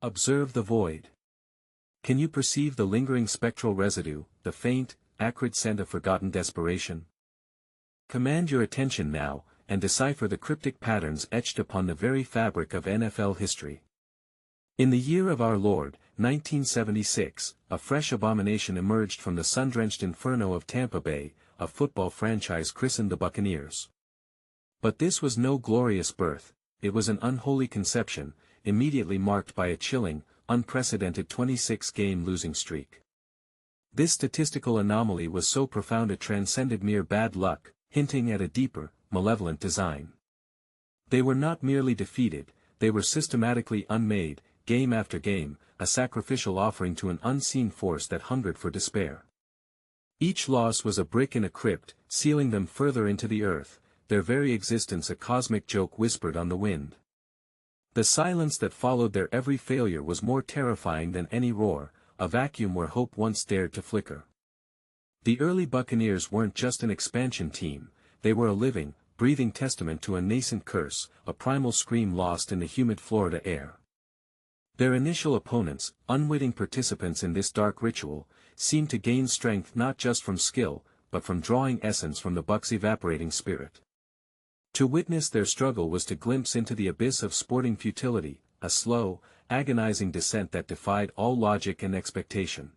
Observe the void. Can you perceive the lingering spectral residue, the faint, acrid scent of forgotten desperation? Command your attention now, and decipher the cryptic patterns etched upon the very fabric of NFL history. In the year of our Lord, 1976, a fresh abomination emerged from the sun-drenched inferno of Tampa Bay, a football franchise christened the Buccaneers. But this was no glorious birth, it was an unholy conception, immediately marked by a chilling, unprecedented 26-game losing streak. This statistical anomaly was so profound it transcended mere bad luck, hinting at a deeper, malevolent design. They were not merely defeated, they were systematically unmade, game after game, a sacrificial offering to an unseen force that hungered for despair. Each loss was a brick in a crypt, sealing them further into the earth, their very existence a cosmic joke whispered on the wind. The silence that followed their every failure was more terrifying than any roar, a vacuum where hope once dared to flicker. The early Buccaneers weren't just an expansion team, they were a living, breathing testament to a nascent curse, a primal scream lost in the humid Florida air. Their initial opponents, unwitting participants in this dark ritual, seemed to gain strength not just from skill, but from drawing essence from the Bucs' evaporating spirit. To witness their struggle was to glimpse into the abyss of sporting futility, a slow, agonizing descent that defied all logic and expectation.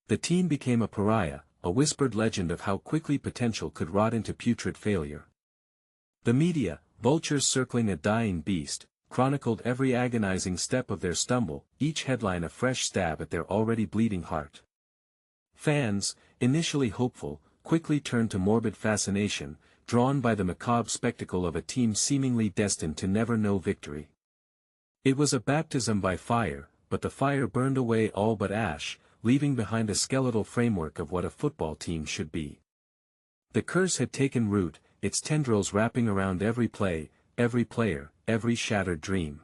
The team became a pariah, a whispered legend of how quickly potential could rot into putrid failure. The media, vultures circling a dying beast, chronicled every agonizing step of their stumble, each headline a fresh stab at their already bleeding heart. Fans, initially hopeful, quickly turned to morbid fascination, drawn by the macabre spectacle of a team seemingly destined to never know victory. It was a baptism by fire, but the fire burned away all but ash, leaving behind a skeletal framework of what a football team should be. The curse had taken root, its tendrils wrapping around every play, every player, every shattered dream.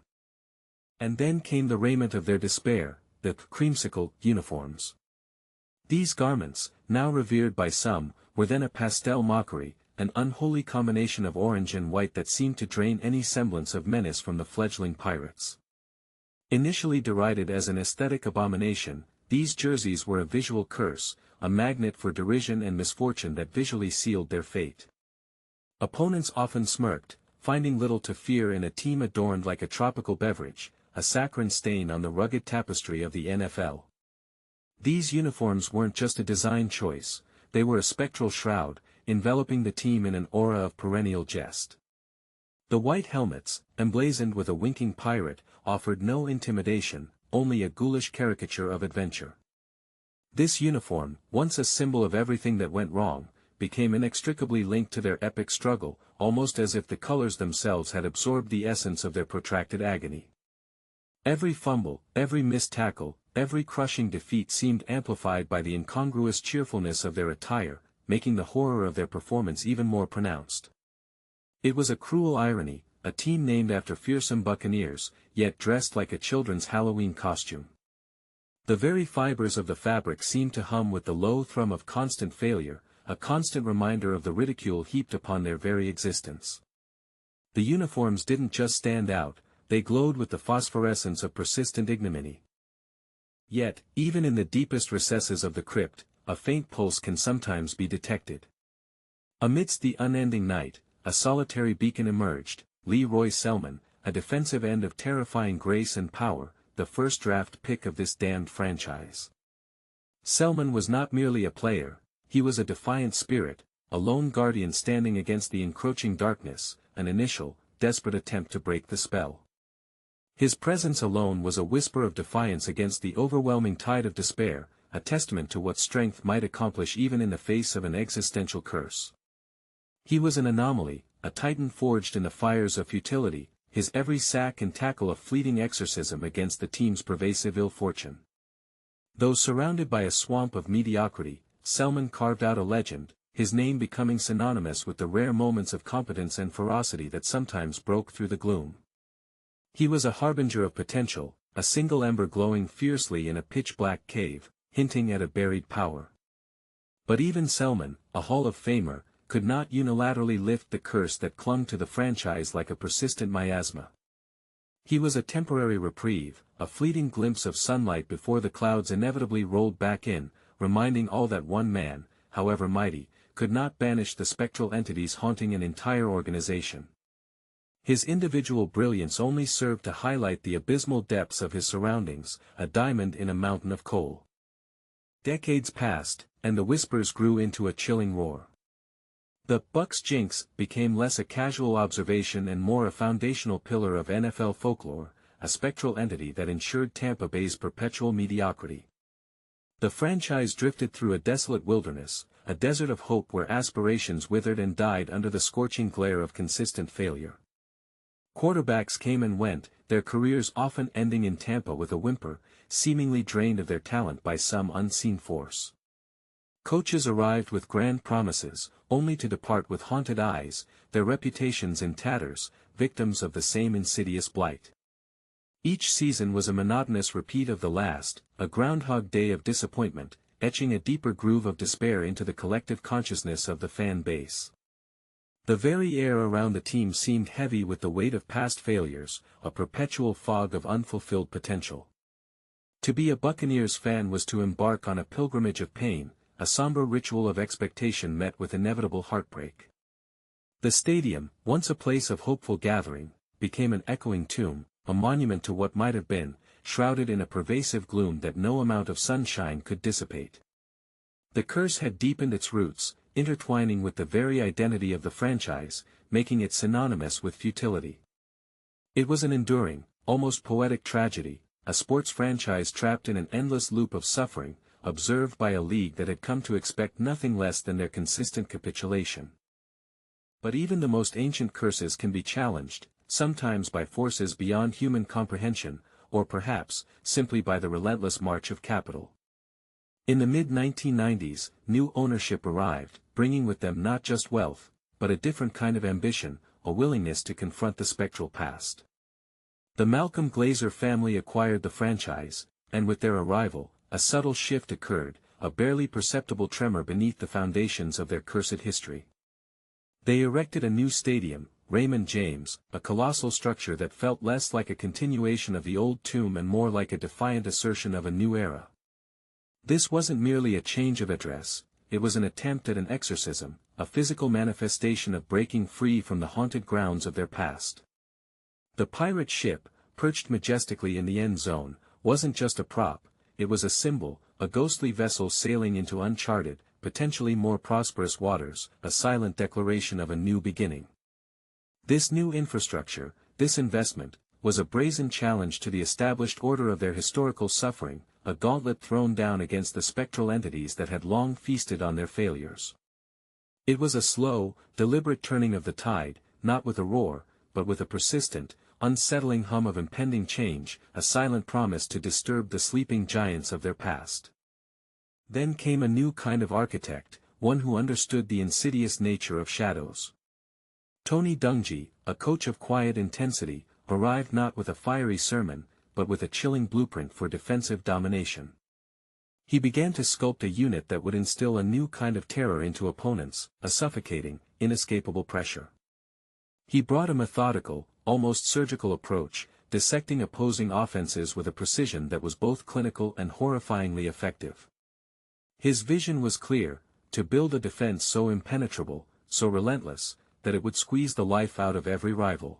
And then came the raiment of their despair, the creamsicle uniforms. These garments, now revered by some, were then a pastel mockery, an unholy combination of orange and white that seemed to drain any semblance of menace from the fledgling pirates. Initially derided as an aesthetic abomination, these jerseys were a visual curse, a magnet for derision and misfortune that visually sealed their fate. Opponents often smirked, finding little to fear in a team adorned like a tropical beverage, a saccharine stain on the rugged tapestry of the NFL. These uniforms weren't just a design choice, they were a spectral shroud, enveloping the team in an aura of perennial jest. The white helmets, emblazoned with a winking pirate, offered no intimidation, only a ghoulish caricature of adventure. This uniform, once a symbol of everything that went wrong, became inextricably linked to their epic struggle, almost as if the colors themselves had absorbed the essence of their protracted agony. Every fumble, every missed tackle, every crushing defeat seemed amplified by the incongruous cheerfulness of their attire, making the horror of their performance even more pronounced. It was a cruel irony, a team named after fearsome buccaneers, yet dressed like a children's Halloween costume. The very fibers of the fabric seemed to hum with the low thrum of constant failure, a constant reminder of the ridicule heaped upon their very existence. The uniforms didn't just stand out, they glowed with the phosphorescence of persistent ignominy. Yet, even in the deepest recesses of the crypt, a faint pulse can sometimes be detected. Amidst the unending night, a solitary beacon emerged, Leroy Selmon, a defensive end of terrifying grace and power, the first draft pick of this damned franchise. Selmon was not merely a player, he was a defiant spirit, a lone guardian standing against the encroaching darkness, an initial, desperate attempt to break the spell. His presence alone was a whisper of defiance against the overwhelming tide of despair, a testament to what strength might accomplish even in the face of an existential curse. He was an anomaly, a titan forged in the fires of futility, his every sack and tackle a fleeting exorcism against the team's pervasive ill fortune. Though surrounded by a swamp of mediocrity, Selmon carved out a legend, his name becoming synonymous with the rare moments of competence and ferocity that sometimes broke through the gloom. He was a harbinger of potential, a single ember glowing fiercely in a pitch-black cave, hinting at a buried power. But even Selmon, a Hall of Famer, could not unilaterally lift the curse that clung to the franchise like a persistent miasma. He was a temporary reprieve, a fleeting glimpse of sunlight before the clouds inevitably rolled back in, reminding all that one man, however mighty, could not banish the spectral entities haunting an entire organization. His individual brilliance only served to highlight the abysmal depths of his surroundings, a diamond in a mountain of coal. Decades passed, and the whispers grew into a chilling roar. The Bucs Jinx became less a casual observation and more a foundational pillar of NFL folklore, a spectral entity that ensured Tampa Bay's perpetual mediocrity. The franchise drifted through a desolate wilderness, a desert of hope where aspirations withered and died under the scorching glare of consistent failure. Quarterbacks came and went, their careers often ending in Tampa with a whimper, seemingly drained of their talent by some unseen force. Coaches arrived with grand promises, only to depart with haunted eyes, their reputations in tatters, victims of the same insidious blight. Each season was a monotonous repeat of the last, a Groundhog Day of disappointment, etching a deeper groove of despair into the collective consciousness of the fan base. The very air around the team seemed heavy with the weight of past failures, a perpetual fog of unfulfilled potential. To be a Buccaneers fan was to embark on a pilgrimage of pain, a somber ritual of expectation met with inevitable heartbreak. The stadium, once a place of hopeful gathering, became an echoing tomb, a monument to what might have been, shrouded in a pervasive gloom that no amount of sunshine could dissipate. The curse had deepened its roots, intertwining with the very identity of the franchise, making it synonymous with futility. It was an enduring, almost poetic tragedy, a sports franchise trapped in an endless loop of suffering, observed by a league that had come to expect nothing less than their consistent capitulation. But even the most ancient curses can be challenged, sometimes by forces beyond human comprehension, or perhaps, simply by the relentless march of capital. In the mid-1990s, new ownership arrived, bringing with them not just wealth, but a different kind of ambition, a willingness to confront the spectral past. The Malcolm Glazer family acquired the franchise, and with their arrival, a subtle shift occurred, a barely perceptible tremor beneath the foundations of their cursed history. They erected a new stadium, Raymond James, a colossal structure that felt less like a continuation of the old tomb and more like a defiant assertion of a new era. This wasn't merely a change of address, it was an attempt at an exorcism, a physical manifestation of breaking free from the haunted grounds of their past. The pirate ship, perched majestically in the end zone, wasn't just a prop, it was a symbol, a ghostly vessel sailing into uncharted, potentially more prosperous waters, a silent declaration of a new beginning. This new infrastructure, this investment, was a brazen challenge to the established order of their historical suffering, a gauntlet thrown down against the spectral entities that had long feasted on their failures. It was a slow, deliberate turning of the tide, not with a roar, but with a persistent, unsettling hum of impending change, a silent promise to disturb the sleeping giants of their past. Then came a new kind of architect, one who understood the insidious nature of shadows. Tony Dungy, a coach of quiet intensity, arrived not with a fiery sermon, but with a chilling blueprint for defensive domination. He began to sculpt a unit that would instill a new kind of terror into opponents, a suffocating, inescapable pressure. He brought a methodical, almost surgical approach, dissecting opposing offenses with a precision that was both clinical and horrifyingly effective. His vision was clear, to build a defense so impenetrable, so relentless, that it would squeeze the life out of every rival.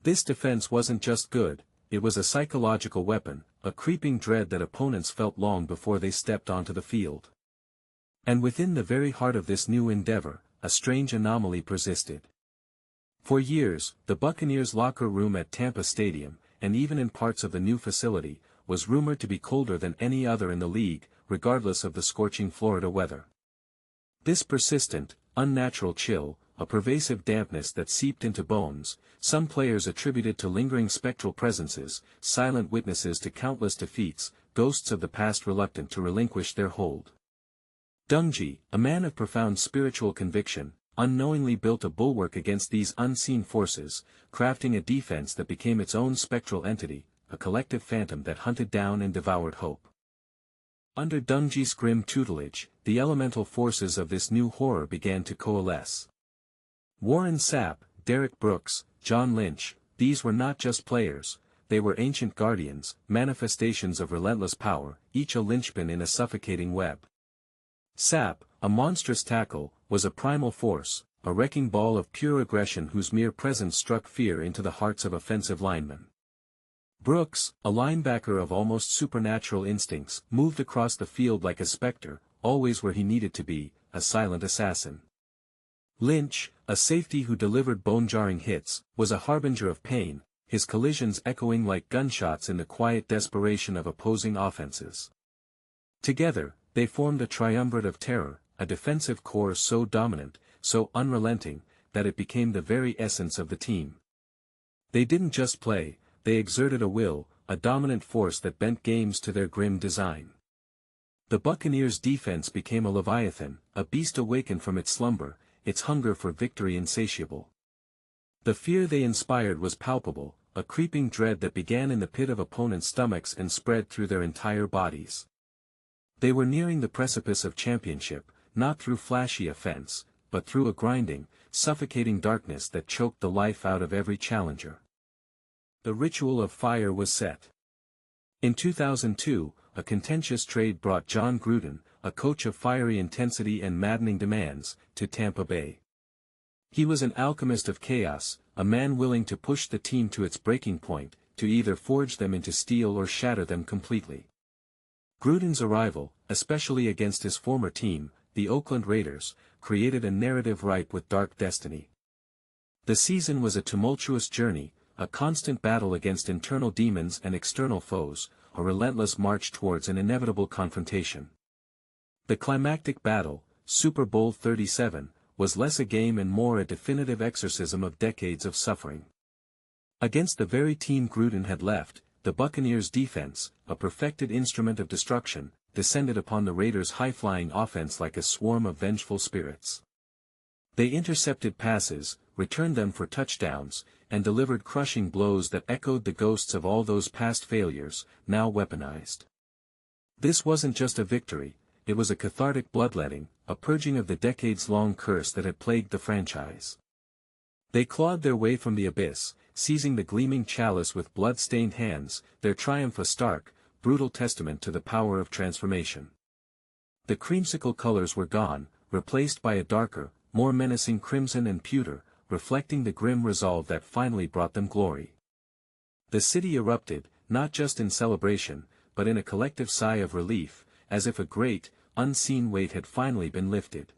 This defense wasn't just good, it was a psychological weapon, a creeping dread that opponents felt long before they stepped onto the field. And within the very heart of this new endeavor, a strange anomaly persisted. For years, the Buccaneers' locker room at Tampa Stadium, and even in parts of the new facility, was rumored to be colder than any other in the league, regardless of the scorching Florida weather. This persistent, unnatural chill, a pervasive dampness that seeped into bones, some players attributed to lingering spectral presences, silent witnesses to countless defeats, ghosts of the past reluctant to relinquish their hold. Dungy, a man of profound spiritual conviction, unknowingly built a bulwark against these unseen forces, crafting a defense that became its own spectral entity, a collective phantom that hunted down and devoured hope. Under Dungy's grim tutelage, the elemental forces of this new horror began to coalesce. Warren Sapp, Derrick Brooks, John Lynch, these were not just players, they were ancient guardians, manifestations of relentless power, each a linchpin in a suffocating web. Sapp, a monstrous tackle, was a primal force, a wrecking ball of pure aggression whose mere presence struck fear into the hearts of offensive linemen. Brooks, a linebacker of almost supernatural instincts, moved across the field like a specter, always where he needed to be, a silent assassin. Lynch, a safety who delivered bone-jarring hits, was a harbinger of pain, his collisions echoing like gunshots in the quiet desperation of opposing offenses. Together, they formed a triumvirate of terror, a defensive core so dominant, so unrelenting, that it became the very essence of the team. They didn't just play, they exerted a will, a dominant force that bent games to their grim design. The Buccaneers' defense became a leviathan, a beast awakened from its slumber, its hunger for victory insatiable. The fear they inspired was palpable, a creeping dread that began in the pit of opponents' stomachs and spread through their entire bodies. They were nearing the precipice of championship, not through flashy offense, but through a grinding, suffocating darkness that choked the life out of every challenger. The ritual of fire was set. In 2002, a contentious trade brought Jon Gruden, a coach of fiery intensity and maddening demands, to Tampa Bay. He was an alchemist of chaos, a man willing to push the team to its breaking point, to either forge them into steel or shatter them completely. Gruden's arrival, especially against his former team, the Oakland Raiders, created a narrative ripe with dark destiny. The season was a tumultuous journey, a constant battle against internal demons and external foes, a relentless march towards an inevitable confrontation. The climactic battle, Super Bowl XXXVII, was less a game and more a definitive exorcism of decades of suffering. Against the very team Gruden had left, the Buccaneers' defense, a perfected instrument of destruction, descended upon the Raiders' high-flying offense like a swarm of vengeful spirits. They intercepted passes, returned them for touchdowns, and delivered crushing blows that echoed the ghosts of all those past failures, now weaponized. This wasn't just a victory, it was a cathartic bloodletting, a purging of the decades-long curse that had plagued the franchise. They clawed their way from the abyss, seizing the gleaming chalice with blood-stained hands, their triumph a stark, brutal testament to the power of transformation. The creamsicle colors were gone, replaced by a darker, more menacing crimson and pewter, reflecting the grim resolve that finally brought them glory. The city erupted, not just in celebration, but in a collective sigh of relief, as if a great, unseen weight had finally been lifted.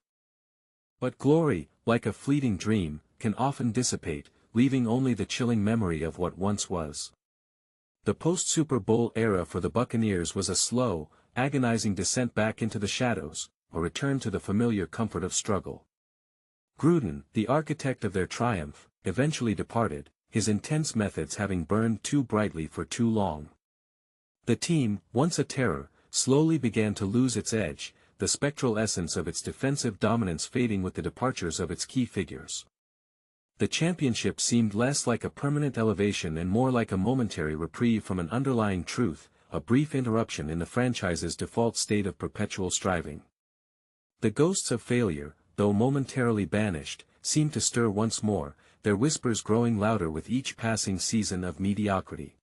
But glory, like a fleeting dream, can often dissipate, leaving only the chilling memory of what once was. The post-Super Bowl era for the Buccaneers was a slow, agonizing descent back into the shadows, a return to the familiar comfort of struggle. Gruden, the architect of their triumph, eventually departed, his intense methods having burned too brightly for too long. The team, once a terror, slowly began to lose its edge, the spectral essence of its defensive dominance fading with the departures of its key figures. The championship seemed less like a permanent elevation and more like a momentary reprieve from an underlying truth, a brief interruption in the franchise's default state of perpetual striving. The ghosts of failure, though momentarily banished, seemed to stir once more, their whispers growing louder with each passing season of mediocrity.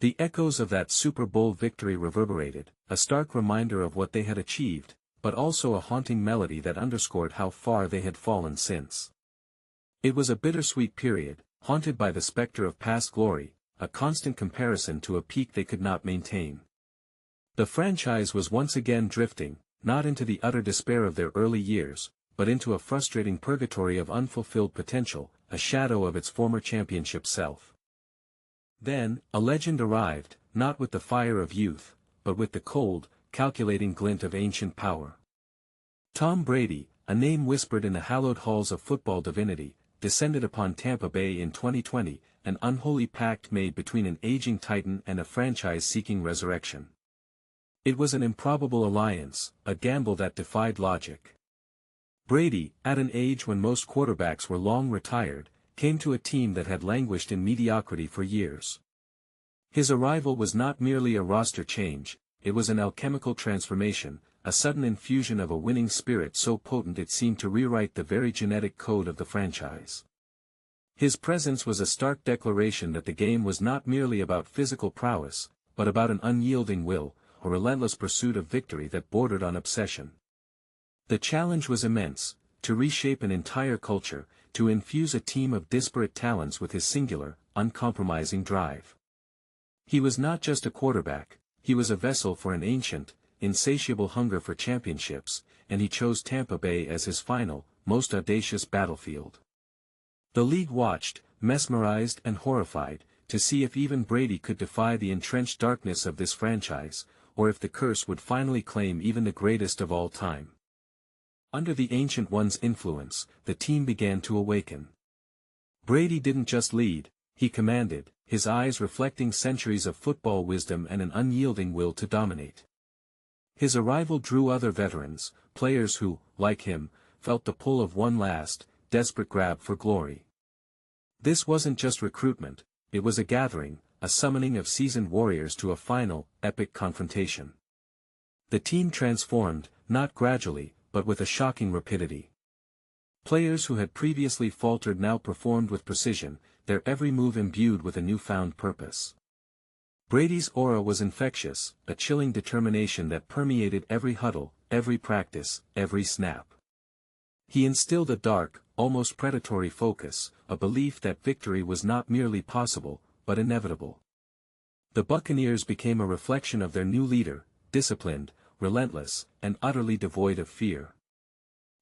The echoes of that Super Bowl victory reverberated, a stark reminder of what they had achieved, but also a haunting melody that underscored how far they had fallen since. It was a bittersweet period, haunted by the specter of past glory, a constant comparison to a peak they could not maintain. The franchise was once again drifting, not into the utter despair of their early years, but into a frustrating purgatory of unfulfilled potential, a shadow of its former championship self. Then, a legend arrived, not with the fire of youth, but with the cold, calculating glint of ancient power. Tom Brady, a name whispered in the hallowed halls of football divinity, descended upon Tampa Bay in 2020, an unholy pact made between an aging titan and a franchise seeking resurrection. It was an improbable alliance, a gamble that defied logic. Brady, at an age when most quarterbacks were long retired, came to a team that had languished in mediocrity for years. His arrival was not merely a roster change, it was an alchemical transformation, a sudden infusion of a winning spirit so potent it seemed to rewrite the very genetic code of the franchise. His presence was a stark declaration that the game was not merely about physical prowess, but about an unyielding will, a relentless pursuit of victory that bordered on obsession. The challenge was immense, to reshape an entire culture, to infuse a team of disparate talents with his singular, uncompromising drive. He was not just a quarterback, he was a vessel for an ancient, insatiable hunger for championships, and he chose Tampa Bay as his final, most audacious battlefield. The league watched, mesmerized and horrified, to see if even Brady could defy the entrenched darkness of this franchise, or if the curse would finally claim even the greatest of all time. Under the Ancient One's influence, the team began to awaken. Brady didn't just lead, he commanded, his eyes reflecting centuries of football wisdom and an unyielding will to dominate. His arrival drew other veterans, players who, like him, felt the pull of one last, desperate grab for glory. This wasn't just recruitment, it was a gathering, a summoning of seasoned warriors to a final, epic confrontation. The team transformed, not gradually, but with a shocking rapidity. Players who had previously faltered now performed with precision, their every move imbued with a newfound purpose. Brady's aura was infectious, a chilling determination that permeated every huddle, every practice, every snap. He instilled a dark, almost predatory focus, a belief that victory was not merely possible, but inevitable. The Buccaneers became a reflection of their new leader, disciplined, relentless, and utterly devoid of fear.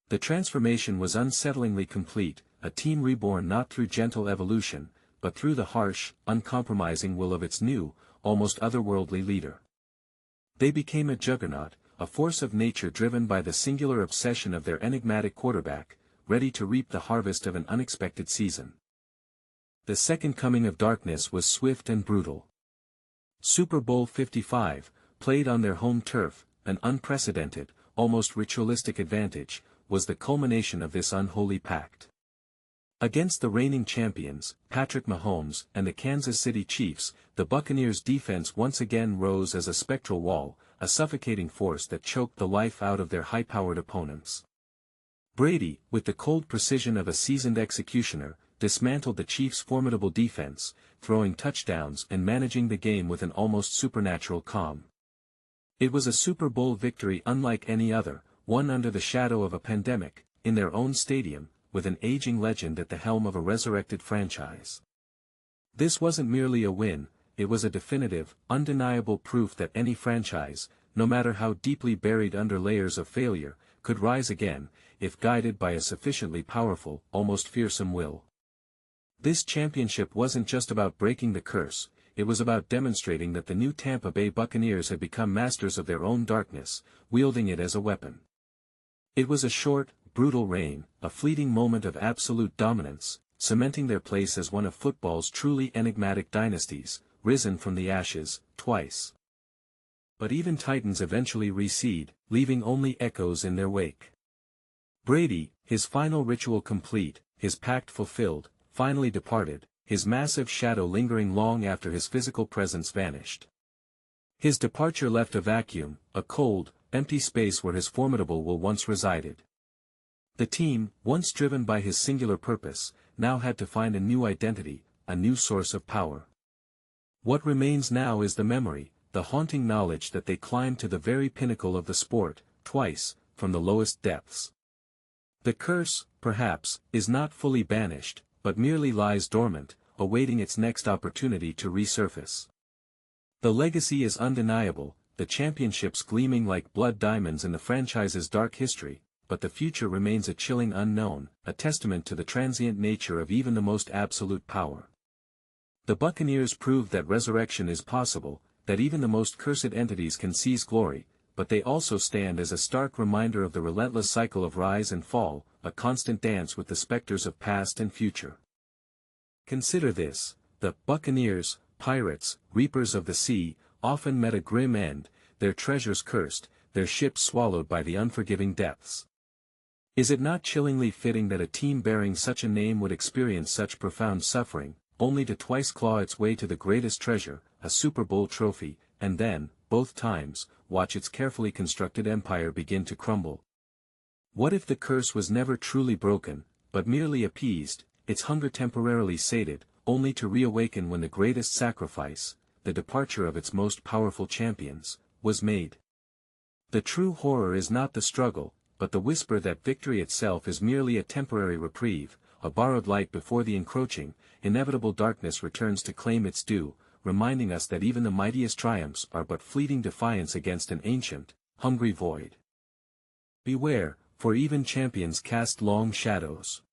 The transformation was unsettlingly complete, a team reborn not through gentle evolution, but through the harsh, uncompromising will of its new, almost otherworldly leader. They became a juggernaut, a force of nature driven by the singular obsession of their enigmatic quarterback, ready to reap the harvest of an unexpected season. The second coming of darkness was swift and brutal. Super Bowl XXXV, played on their home turf, an unprecedented, almost ritualistic advantage, was the culmination of this unholy pact. Against the reigning champions, Patrick Mahomes, and the Kansas City Chiefs, the Buccaneers' defense once again rose as a spectral wall, a suffocating force that choked the life out of their high-powered opponents. Brady, with the cold precision of a seasoned executioner, dismantled the Chiefs' formidable defense, throwing touchdowns and managing the game with an almost supernatural calm. It was a Super Bowl victory unlike any other, won under the shadow of a pandemic, in their own stadium, with an aging legend at the helm of a resurrected franchise. This wasn't merely a win, it was a definitive, undeniable proof that any franchise, no matter how deeply buried under layers of failure, could rise again, if guided by a sufficiently powerful, almost fearsome will. This championship wasn't just about breaking the curse, it was about demonstrating that the new Tampa Bay Buccaneers had become masters of their own darkness, wielding it as a weapon. It was a short, brutal reign, a fleeting moment of absolute dominance, cementing their place as one of football's truly enigmatic dynasties, risen from the ashes, twice. But even titans eventually recede, leaving only echoes in their wake. Brady, his final ritual complete, his pact fulfilled, finally departed, his massive shadow lingering long after his physical presence vanished. His departure left a vacuum, a cold, empty space where his formidable will once resided. The team, once driven by his singular purpose, now had to find a new identity, a new source of power. What remains now is the memory, the haunting knowledge that they climbed to the very pinnacle of the sport, twice, from the lowest depths. The curse, perhaps, is not fully banished, but merely lies dormant, awaiting its next opportunity to resurface. The legacy is undeniable, the championships gleaming like blood diamonds in the franchise's dark history, but the future remains a chilling unknown, a testament to the transient nature of even the most absolute power. The Buccaneers proved that resurrection is possible, that even the most cursed entities can seize glory, but they also stand as a stark reminder of the relentless cycle of rise and fall, a constant dance with the specters of past and future. Consider this, the Buccaneers, pirates, reapers of the sea, often met a grim end, their treasures cursed, their ships swallowed by the unforgiving depths. Is it not chillingly fitting that a team bearing such a name would experience such profound suffering, only to twice claw its way to the greatest treasure, a Super Bowl trophy, and then, both times, watch its carefully constructed empire begin to crumble? What if the curse was never truly broken, but merely appeased, its hunger temporarily sated, only to reawaken when the greatest sacrifice, the departure of its most powerful champions, was made. The true horror is not the struggle, but the whisper that victory itself is merely a temporary reprieve, a borrowed light before the encroaching, inevitable darkness returns to claim its due, reminding us that even the mightiest triumphs are but fleeting defiance against an ancient, hungry void. Beware, for even champions cast long shadows.